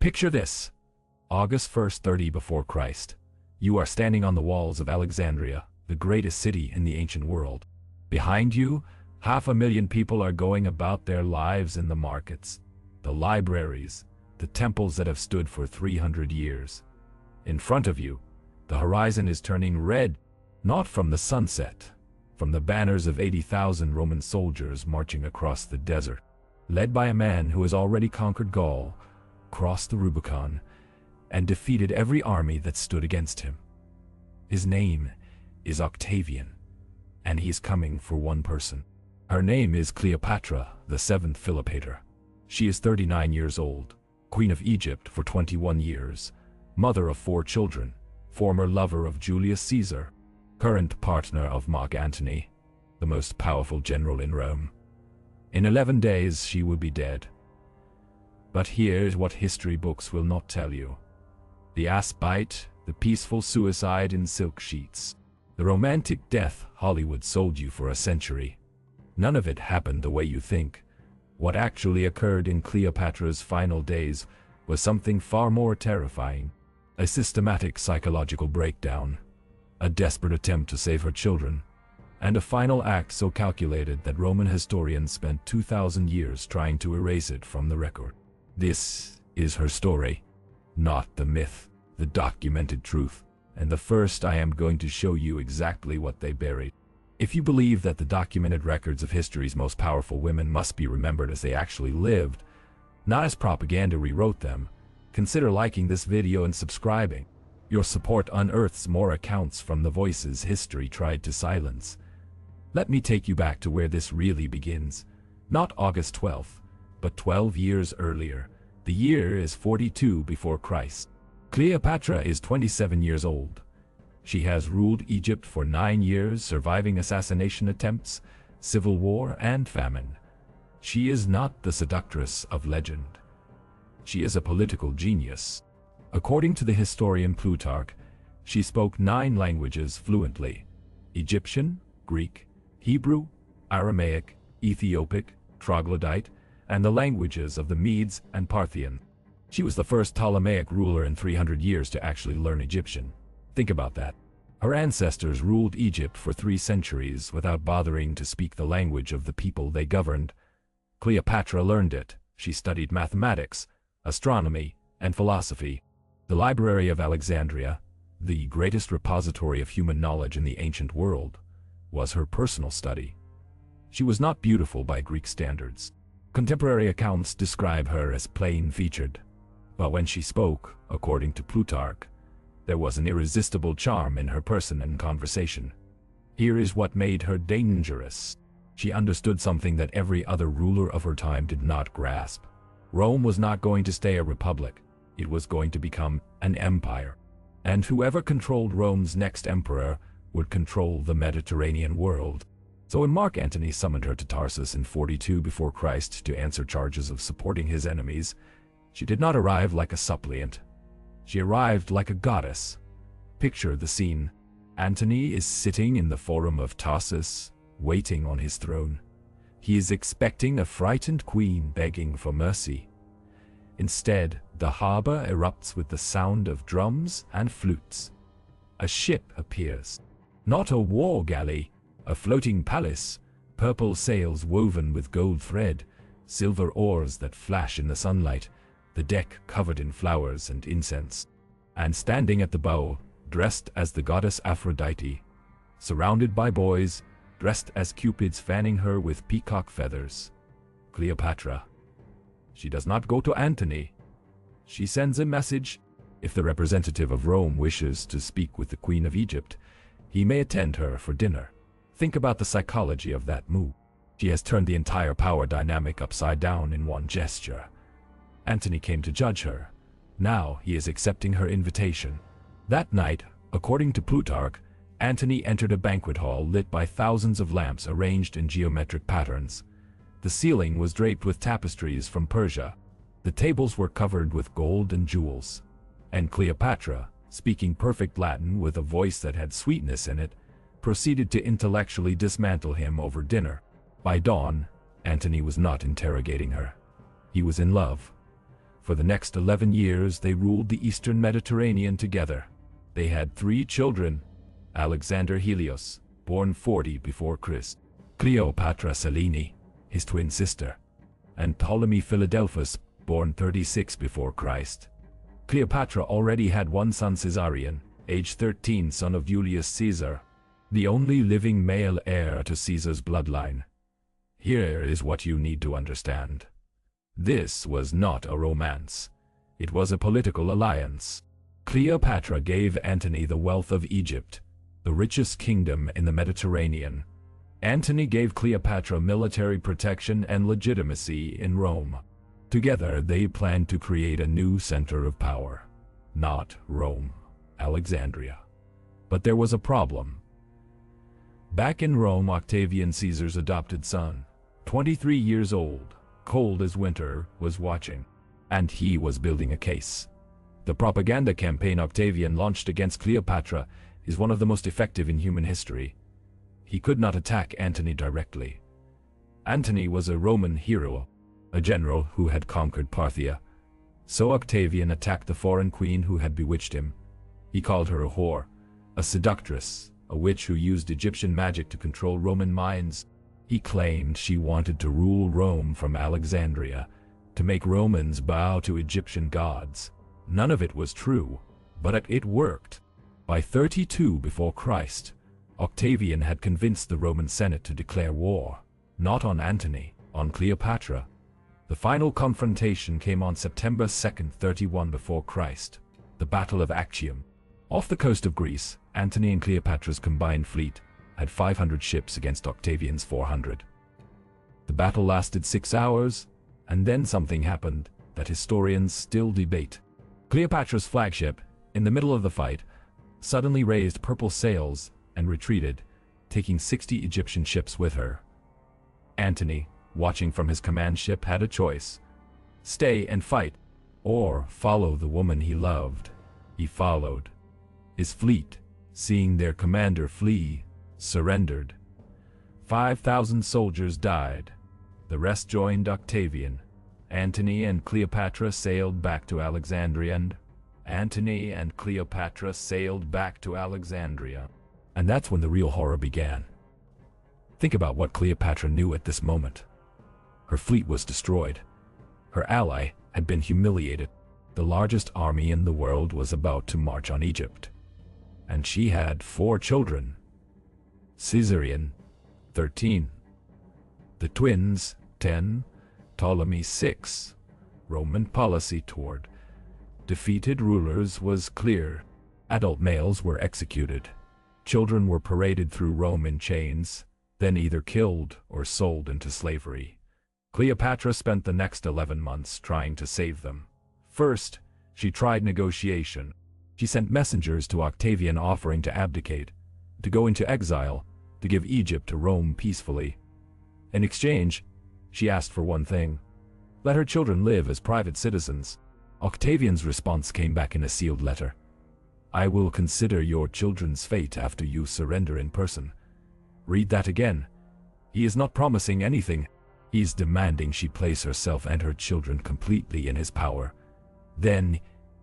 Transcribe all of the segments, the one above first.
Picture this. August 1st, 30 before Christ. You are standing on the walls of Alexandria, the greatest city in the ancient world. Behind you, 500,000 people are going about their lives in the markets, the libraries, the temples that have stood for 300 years. In front of you, the horizon is turning red, not from the sunset, from the banners of 80,000 Roman soldiers marching across the desert, led by a man who has already conquered Gaul, crossed the Rubicon, and defeated every army that stood against him. His name is Octavian, and he's coming for one person. Her name is Cleopatra, the seventh Cleopatra. She is 39 years old, Queen of Egypt for 21 years, mother of 4 children, former lover of Julius Caesar, current partner of Mark Antony, the most powerful general in Rome. In 11 days she will be dead. But here's what history books will not tell you. The ass bite, the peaceful suicide in silk sheets, the romantic death Hollywood sold you for a century. None of it happened the way you think. What actually occurred in Cleopatra's final days was something far more terrifying. A systematic psychological breakdown, a desperate attempt to save her children, and a final act so calculated that Roman historians spent 2,000 years trying to erase it from the record. This is her story, not the myth, the documented truth. And the first I am going to show you exactly what they buried. If you believe that the documented records of history's most powerful women must be remembered as they actually lived, not as propaganda rewrote them, consider liking this video and subscribing. Your support unearths more accounts from the voices history tried to silence. Let me take you back to where this really begins. Not August 12th, but 12 years earlier. The year is 42 before Christ. Cleopatra is 27 years old. She has ruled Egypt for 9 years, surviving assassination attempts, civil war, and famine. She is not the seductress of legend. She is a political genius. According to the historian Plutarch, she spoke 9 languages fluently: Egyptian, Greek, Hebrew, Aramaic, Ethiopic, Troglodyte, and the languages of the Medes and Parthian. She was the first Ptolemaic ruler in 300 years to actually learn Egyptian. Think about that. Her ancestors ruled Egypt for 3 centuries without bothering to speak the language of the people they governed. Cleopatra learned it. She studied mathematics, astronomy, and philosophy. The Library of Alexandria, the greatest repository of human knowledge in the ancient world, was her personal study. She was not beautiful by Greek standards. Contemporary accounts describe her as plain-featured. But when she spoke, according to Plutarch, there was an irresistible charm in her person and conversation. Here is what made her dangerous. She understood something that every other ruler of her time did not grasp. Rome was not going to stay a republic. It was going to become an empire. And whoever controlled Rome's next emperor would control the Mediterranean world. So when Mark Antony summoned her to Tarsus in 42 before Christ to answer charges of supporting his enemies, she did not arrive like a suppliant. She arrived like a goddess. Picture the scene. Antony is sitting in the Forum of Tarsus, waiting on his throne. He is expecting a frightened queen begging for mercy. Instead, the harbor erupts with the sound of drums and flutes. A ship appears. Not a war galley, a floating palace, purple sails woven with gold thread, silver oars that flash in the sunlight, the deck covered in flowers and incense. And standing at the bow, dressed as the goddess Aphrodite, surrounded by boys, dressed as cupids fanning her with peacock feathers, Cleopatra. She does not go to Antony. She sends a message. If the representative of Rome wishes to speak with the Queen of Egypt, he may attend her for dinner. Think about the psychology of that move. She has turned the entire power dynamic upside down in one gesture. Antony came to judge her. Now he is accepting her invitation. That night, according to Plutarch, Antony entered a banquet hall lit by thousands of lamps arranged in geometric patterns. The ceiling was draped with tapestries from Persia. The tables were covered with gold and jewels. And Cleopatra, speaking perfect Latin with a voice that had sweetness in it, proceeded to intellectually dismantle him over dinner. By dawn, Antony was not interrogating her. He was in love. For the next 11 years they ruled the eastern Mediterranean together. They had 3 children: Alexander Helios, born 40 before Christ, Cleopatra Selene, his twin sister, and Ptolemy Philadelphus, born 36 before Christ. Cleopatra already had one son, Caesarion, age 13, son of Julius Caesar, the only living male heir to Caesar's bloodline. Here is what you need to understand. This was not a romance. It was a political alliance. Cleopatra gave Antony the wealth of Egypt, the richest kingdom in the Mediterranean. Antony gave Cleopatra military protection and legitimacy in Rome. Together they planned to create a new center of power. Not Rome, Alexandria. But there was a problem. Back in Rome, Octavian, Caesar's adopted son, 23 years old, cold as winter, was watching. And he was building a case. The propaganda campaign Octavian launched against Cleopatra is one of the most effective in human history. He could not attack Antony directly. Antony was a Roman hero, a general who had conquered Parthia. So Octavian attacked the foreign queen who had bewitched him. He called her a whore, a seductress, a witch who used Egyptian magic to control Roman minds. He claimed she wanted to rule Rome from Alexandria, to make Romans bow to Egyptian gods. None of it was true, but it worked. By 32 before Christ, Octavian had convinced the Roman Senate to declare war, not on Antony, on Cleopatra. The final confrontation came on September 2nd, 31 before Christ, the Battle of Actium. Off the coast of Greece, Antony and Cleopatra's combined fleet had 500 ships against Octavian's 400. The battle lasted 6 hours, and then something happened that historians still debate. Cleopatra's flagship, in the middle of the fight, suddenly raised purple sails and retreated, taking 60 Egyptian ships with her. Antony, watching from his command ship, had a choice: stay and fight, or follow the woman he loved. He followed. His fleet, seeing their commander flee, surrendered. 5,000 soldiers died. The rest joined Octavian. Antony and Cleopatra sailed back to Alexandria, and that's when the real horror began. Think about what Cleopatra knew at this moment. Her fleet was destroyed. Her ally had been humiliated. The largest army in the world was about to march on Egypt. And she had 4 children. Caesarion, 13. The twins, 10. Ptolemy, 6. Roman policy toward defeated rulers was clear. Adult males were executed. Children were paraded through Rome in chains, then either killed or sold into slavery. Cleopatra spent the next 11 months trying to save them. First, she tried negotiation. She sent messengers to Octavian offering to abdicate, to go into exile, to give Egypt to Rome peacefully. In exchange, she asked for one thing: let her children live as private citizens. Octavian's response came back in a sealed letter: I will consider your children's fate after you surrender in person. Read that again. He is not promising anything. He is demanding she place herself and her children completely in his power. Then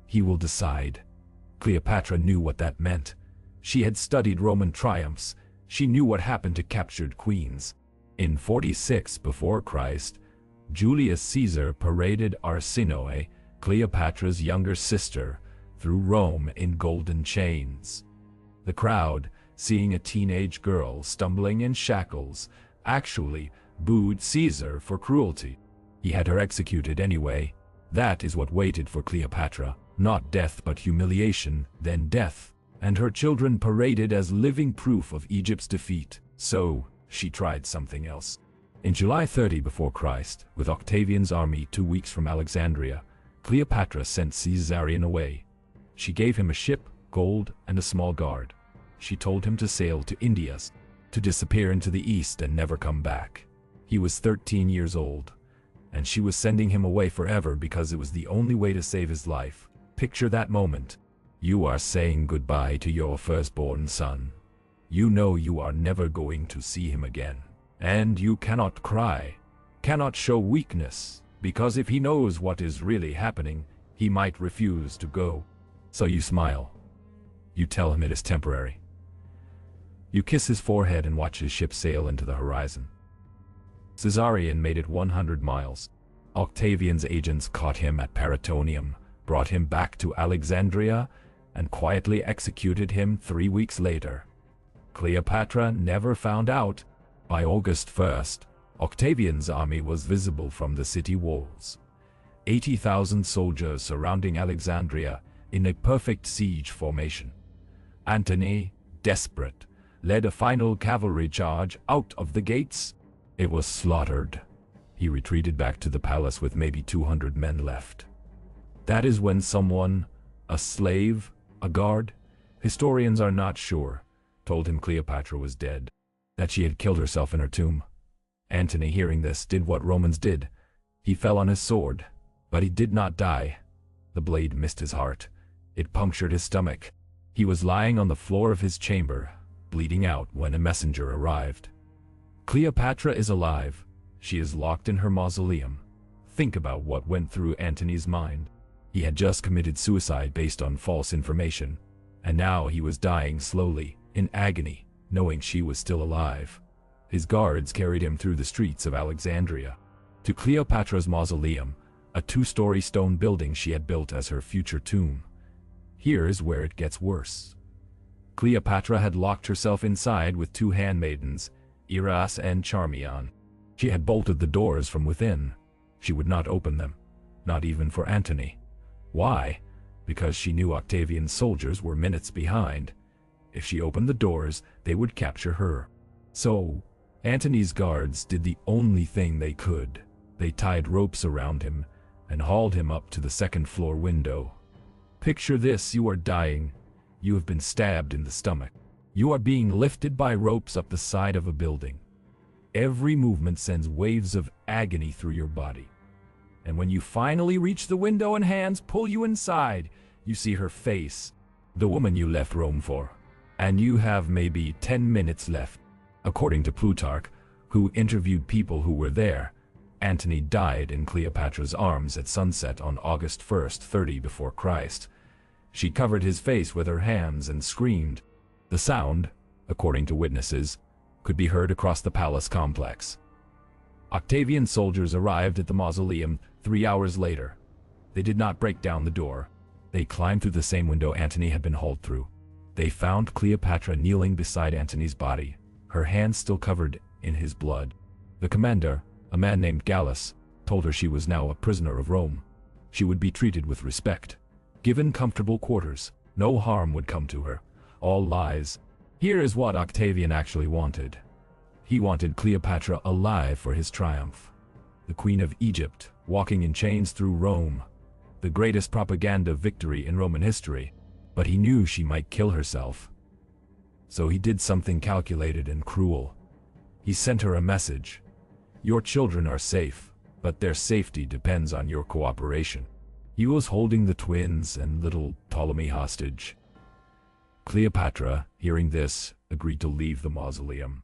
he will decide. Cleopatra knew what that meant. She had studied Roman triumphs. She knew what happened to captured queens. In 46 before Christ, Julius Caesar paraded Arsinoe, Cleopatra's younger sister, through Rome in golden chains. The crowd, seeing a teenage girl stumbling in shackles, actually booed Caesar for cruelty. He had her executed anyway. That is what waited for Cleopatra. Not death but humiliation, then death. And her children paraded as living proof of Egypt's defeat. So, she tried something else. In July 30 before Christ, with Octavian's army 2 weeks from Alexandria, Cleopatra sent Caesarion away. She gave him a ship, gold, and a small guard. She told him to sail to India, to disappear into the east and never come back. He was 13 years old, and she was sending him away forever because it was the only way to save his life. Picture that moment. You are saying goodbye to your firstborn son. You know you are never going to see him again. And you cannot cry, cannot show weakness. Because if he knows what is really happening, he might refuse to go. So you smile. You tell him it is temporary. You kiss his forehead and watch his ship sail into the horizon. Caesarion made it 100 miles. Octavian's agents caught him at Paratonium, brought him back to Alexandria, and quietly executed him 3 weeks later. Cleopatra never found out. By August 1st, Octavian's army was visible from the city walls. 80,000 soldiers surrounding Alexandria in a perfect siege formation. Antony, desperate, led a final cavalry charge out of the gates. It was slaughtered. He retreated back to the palace with maybe 200 men left. That is when someone, a slave, a guard, historians are not sure, told him Cleopatra was dead, that she had killed herself in her tomb. Antony, hearing this, did what Romans did. He fell on his sword, but he did not die. The blade missed his heart. It punctured his stomach. He was lying on the floor of his chamber, bleeding out when a messenger arrived. Cleopatra is alive. She is locked in her mausoleum. Think about what went through Antony's mind. He had just committed suicide based on false information, and now he was dying slowly, in agony, knowing she was still alive. His guards carried him through the streets of Alexandria to Cleopatra's mausoleum, a 2-story stone building she had built as her future tomb. Here is where it gets worse. Cleopatra had locked herself inside with 2 handmaidens, Iras and Charmian. She had bolted the doors from within. She would not open them, not even for Antony. Why? Because she knew Octavian's soldiers were minutes behind. If she opened the doors, they would capture her. So, Antony's guards did the only thing they could. They tied ropes around him and hauled him up to the 2nd-floor window. Picture this: you are dying. You have been stabbed in the stomach. You are being lifted by ropes up the side of a building. Every movement sends waves of agony through your body. And when you finally reach the window and hands pull you inside, you see her face, the woman you left Rome for. And you have maybe 10 minutes left. According to Plutarch, who interviewed people who were there, Antony died in Cleopatra's arms at sunset on August 1st, 30 before Christ. She covered his face with her hands and screamed. The sound, according to witnesses, could be heard across the palace complex. Octavian soldiers arrived at the mausoleum 3 hours later. They did not break down the door. They climbed through the same window Antony had been hauled through. They found Cleopatra kneeling beside Antony's body, her hands still covered in his blood. The commander, a man named Gallus, told her she was now a prisoner of Rome. She would be treated with respect, given comfortable quarters. No harm would come to her. All lies. Here is what Octavian actually wanted. He wanted Cleopatra alive for his triumph. The Queen of Egypt, walking in chains through Rome. The greatest propaganda victory in Roman history. But he knew she might kill herself. So he did something calculated and cruel. He sent her a message. Your children are safe, but their safety depends on your cooperation. He was holding the twins and little Ptolemy hostage. Cleopatra, hearing this, agreed to leave the mausoleum.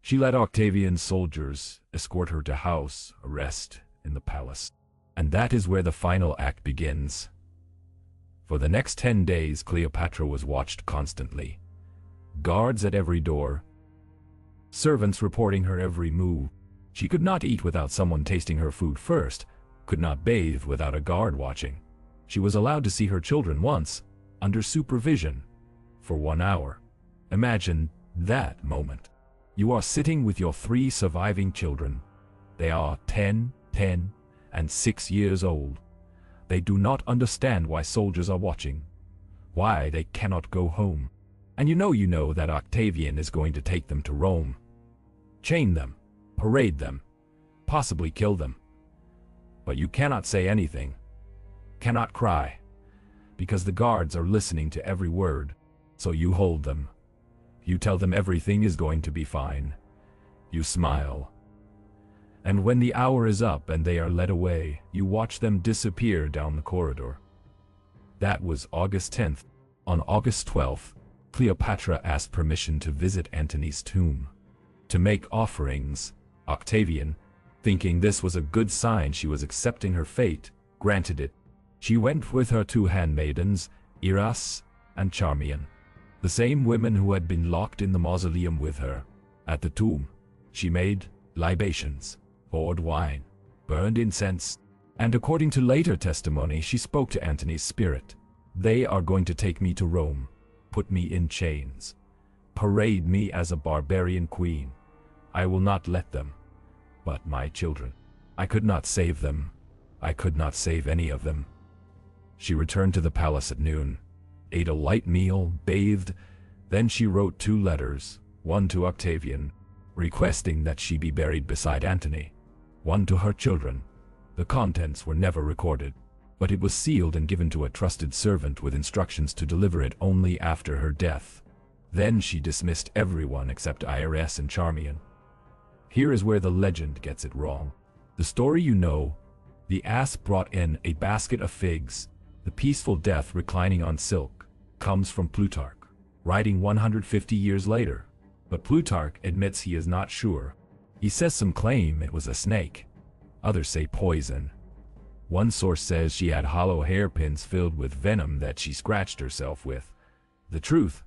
She let Octavian's soldiers escort her to house arrest in the palace. And that is where the final act begins. For the next 10 days, Cleopatra was watched constantly. Guards at every door. Servants reporting her every move. She could not eat without someone tasting her food first, could not bathe without a guard watching. She was allowed to see her children once, under supervision, for 1 hour. Imagine that moment. You are sitting with your 3 surviving children. They are 10, and 6 years old. They do not understand why soldiers are watching, why they cannot go home. And you know that Octavian is going to take them to Rome. Chain them, parade them, possibly kill them. But you cannot say anything, cannot cry, because the guards are listening to every word. So you hold them. You tell them everything is going to be fine. You smile. And when the hour is up and they are led away, you watch them disappear down the corridor. That was August 10th. On August 12th, Cleopatra asked permission to visit Antony's tomb. To make offerings, Octavian, Thinking this was a good sign she was accepting her fate, granted it. She went with her two handmaidens, Iras and Charmian, the same women who had been locked in the mausoleum with her. At the tomb, she made libations, poured wine, burned incense, and according to later testimony, she spoke to Antony's spirit. They are going to take me to Rome, put me in chains, parade me as a barbarian queen. I will not let them. But my children, I could not save them. I could not save any of them. She returned to the palace at noon, ate a light meal, bathed, then she wrote 2 letters, one to Octavian, requesting that she be buried beside Antony, one to her children. The contents were never recorded, but it was sealed and given to a trusted servant with instructions to deliver it only after her death. Then she dismissed everyone except Iras and Charmian. Here is where the legend gets it wrong. The story you know, the ass brought in a basket of figs, the peaceful death reclining on silk, comes from Plutarch, writing 150 years later. But Plutarch admits he is not sure. He says some claim it was a snake. Others say poison. One source says she had hollow hairpins filled with venom that she scratched herself with. The truth,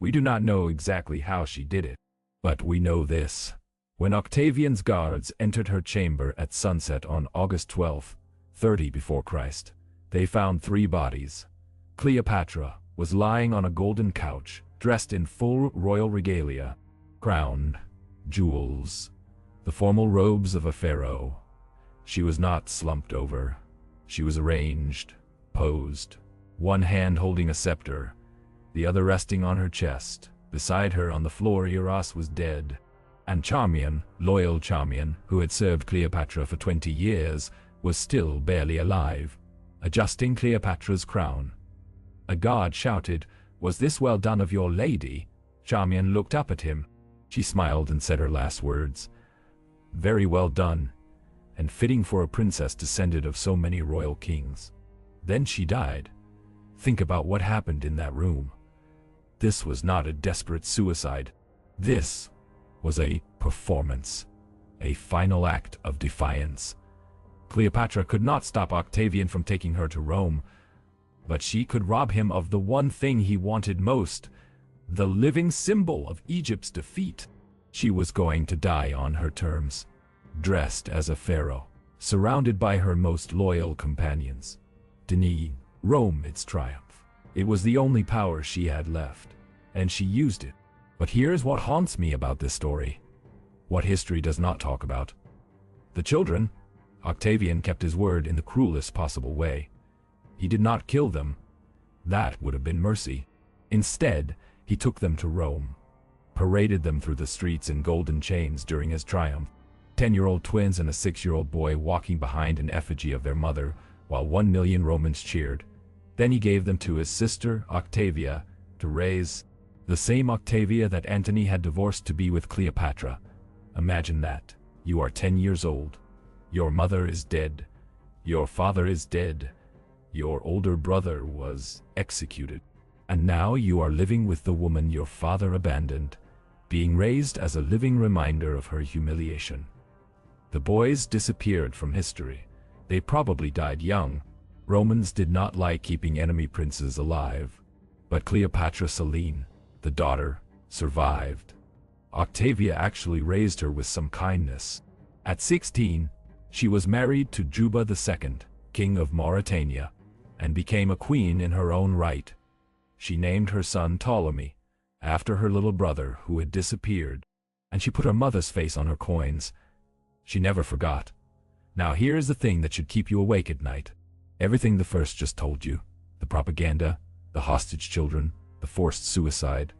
we do not know exactly how she did it. But we know this. When Octavian's guards entered her chamber at sunset on August 12, 30 before Christ, they found 3 bodies. Cleopatra was lying on a golden couch, dressed in full royal regalia, crown, jewels, the formal robes of a pharaoh. She was not slumped over. She was arranged, posed, one hand holding a scepter, the other resting on her chest. Beside her on the floor, Iras was dead, and Charmian, loyal Charmian, who had served Cleopatra for 20 years, was still barely alive, adjusting Cleopatra's crown. A guard shouted, "Was this well done of your lady?" Charmian looked up at him. She smiled and said her last words. "Very well done, and fitting for a princess descended of so many royal kings." Then she died. Think about what happened in that room. This was not a desperate suicide. This was a performance, a final act of defiance. Cleopatra could not stop Octavian from taking her to Rome, but she could rob him of the one thing he wanted most, the living symbol of Egypt's defeat. She was going to die on her terms, dressed as a pharaoh, surrounded by her most loyal companions, denying Rome its triumph. It was the only power she had left, and she used it. But here's what haunts me about this story, what history does not talk about. The children. Octavian kept his word in the cruelest possible way. He did not kill them. That would have been mercy. Instead, he took them to Rome, paraded them through the streets in golden chains during his triumph. 10-year-old twins and a 6-year-old boy walking behind an effigy of their mother, while 1 million Romans cheered. Then he gave them to his sister, Octavia, to raise, the same Octavia that Antony had divorced to be with Cleopatra. Imagine that. You are 10 years old. Your mother is dead. Your father is dead. Your older brother was executed. And now you are living with the woman your father abandoned, being raised as a living reminder of her humiliation. The boys disappeared from history. They probably died young. Romans did not like keeping enemy princes alive. But Cleopatra Selene, the daughter, survived. Octavia actually raised her with some kindness. At 16, she was married to Juba II, king of Mauritania, and became a queen in her own right. She named her son Ptolemy, after her little brother who had disappeared, and she put her mother's face on her coins. She never forgot. Now here is the thing that should keep you awake at night. Everything the first just told you, the propaganda, the hostage children, the forced suicide,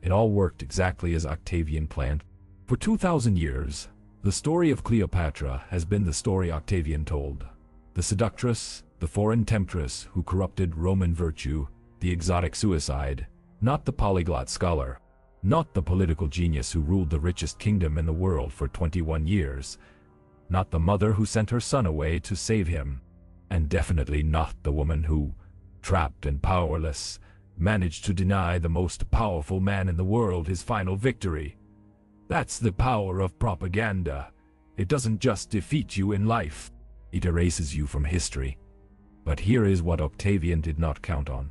it all worked exactly as Octavian planned. For 2,000 years, the story of Cleopatra has been the story Octavian told. The seductress, the foreign temptress who corrupted Roman virtue, the exotic suicide, not the polyglot scholar, not the political genius who ruled the richest kingdom in the world for 21 years, not the mother who sent her son away to save him, and definitely not the woman who, trapped and powerless, managed to deny the most powerful man in the world his final victory. That's the power of propaganda. It doesn't just defeat you in life, it erases you from history. But here is what Octavian did not count on: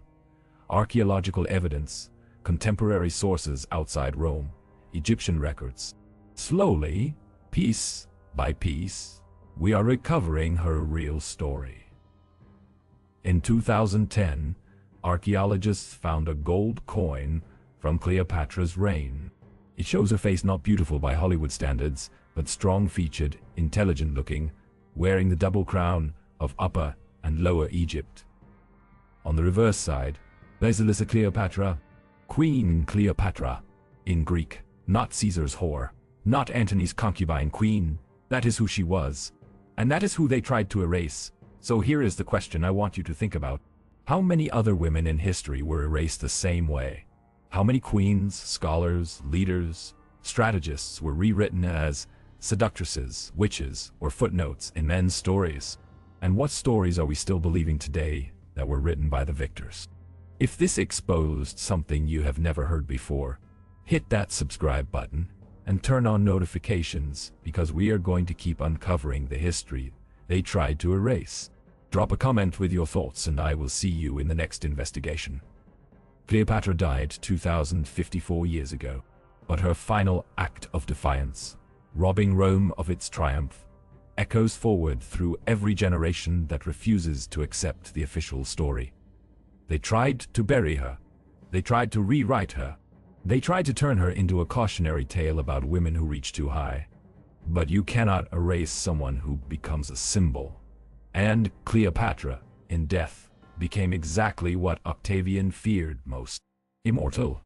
archaeological evidence, contemporary sources outside Rome, Egyptian records. Slowly, piece by piece, we are recovering her real story. In 2010, archaeologists found a gold coin from Cleopatra's reign. It shows a face not beautiful by Hollywood standards, but strong-featured, intelligent-looking, wearing the double crown of Upper and Lower Egypt. On the reverse side, Basilissa Cleopatra, Queen Cleopatra, in Greek, not Caesar's whore, not Antony's concubine queen. That is who she was, and that is who they tried to erase. So here is the question I want you to think about. How many other women in history were erased the same way? How many queens, scholars, leaders, strategists were rewritten as seductresses, witches, or footnotes in men's stories? And what stories are we still believing today that were written by the victors? If this exposed something you have never heard before, hit that subscribe button and turn on notifications, because we are going to keep uncovering the history they tried to erase. Drop a comment with your thoughts and I will see you in the next investigation. Cleopatra died 2,054 years ago, but her final act of defiance, robbing Rome of its triumph, echoes forward through every generation that refuses to accept the official story. They tried to bury her. They tried to rewrite her. They tried to turn her into a cautionary tale about women who reach too high. But you cannot erase someone who becomes a symbol. And Cleopatra, in death, became exactly what Octavian feared most: immortal.